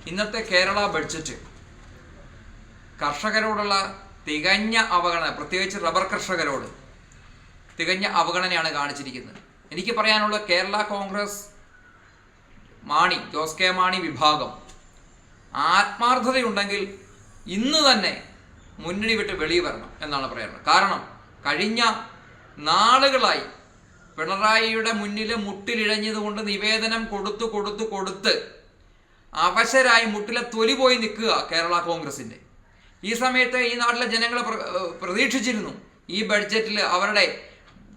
ഇന്നത്തെ കേരള ബഡ്ജറ്റ് കർഷകരോടുള്ള തികഞ്ഞ അവഗണന, പ്രത്യേകിച്ച് റബ്ബർ കർഷകരോട് തികഞ്ഞ അവഗണനയാണ് കാണിച്ചിരിക്കുന്നത്. എനിക്ക് പറയാനുള്ള കേരള കോൺഗ്രസ് ജോസ് കെ മാണി വിഭാഗം ആത്മാർത്ഥതയുണ്ടെങ്കിൽ ഇന്ന് തന്നെ മുന്നണി വിട്ട് വെളിയിൽ വരണം എന്നാണ് പറയാനുള്ളത്. കാരണം കഴിഞ്ഞ നാളുകളായി പിണറായിയുടെ മുന്നിൽ മുട്ടിലിഴഞ്ഞതുകൊണ്ട് നിവേദനം കൊടുത്ത് അവശരായി മുട്ടിലെ തൊലി പോയി നിൽക്കുക കേരള കോൺഗ്രസിൻ്റെ. ഈ സമയത്ത് ഈ നാട്ടിലെ ജനങ്ങൾ പ്രതീക്ഷിച്ചിരുന്നു ഈ ബഡ്ജറ്റിൽ അവരുടെ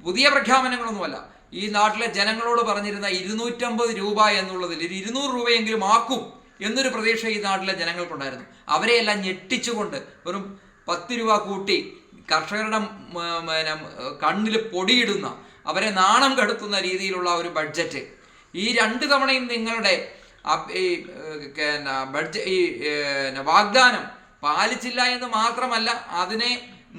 പുതിയ പ്രഖ്യാപനങ്ങളൊന്നുമല്ല, ഈ നാട്ടിലെ ജനങ്ങളോട് പറഞ്ഞിരുന്ന 250 രൂപ എന്നുള്ളതിൽ 200 രൂപയെങ്കിലും ആക്കും എന്നൊരു പ്രതീക്ഷ ഈ നാട്ടിലെ ജനങ്ങൾക്കുണ്ടായിരുന്നു. അവരെയെല്ലാം ഞെട്ടിച്ചുകൊണ്ട് വെറും 10 രൂപ കൂട്ടി കർഷകരുടെ കണ്ണിൽ പൊടിയിടുന്ന, അവരെ നാണം കെടുത്തുന്ന രീതിയിലുള്ള ഒരു ബഡ്ജറ്റ് ഈ 2 തവണയും നിങ്ങളുടെ വാഗ്ദാനം പാലിച്ചില്ല എന്ന് മാത്രമല്ല, അതിനെ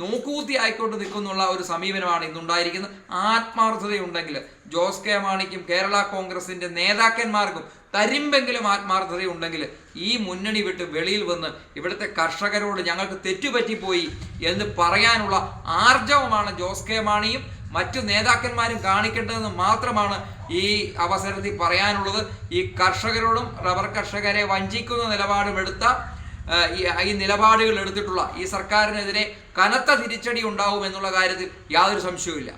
നോക്കൂത്തി ആയിക്കൊണ്ട് നിൽക്കുന്നുള്ള ഒരു സമീപനമാണ് ഇന്നുണ്ടായിരിക്കുന്നത്. ആത്മാർത്ഥതയുണ്ടെങ്കിൽ ജോസ് കെ മാണിക്കും കേരള കോൺഗ്രസിൻ്റെ നേതാക്കന്മാർക്കും തരിമ്പെങ്കിലും ആത്മാർത്ഥതയുണ്ടെങ്കിൽ ഈ മുന്നണി വിട്ട് വെളിയിൽ വന്ന് ഇവിടുത്തെ കർഷകരോട് ഞങ്ങൾക്ക് തെറ്റുപറ്റിപ്പോയി എന്ന് പറയാനുള്ള ആർജവമാണ് ജോസ് കെ മാണിയും മറ്റു നേതാക്കന്മാരും കാണിക്കേണ്ടതെന്ന് മാത്രമാണ് ഈ അവസരത്തിൽ പറയാനുള്ളത്. ഈ കർഷകരോടും റബ്ബർ കർഷകരെ വഞ്ചിക്കുന്ന ഈ നിലപാടുകൾ എടുത്തിട്ടുള്ള ഈ സർക്കാരിനെതിരെ കനത്ത തിരിച്ചടി ഉണ്ടാവും എന്നുള്ള കാര്യത്തിൽ യാതൊരു സംശയവുമില്ല.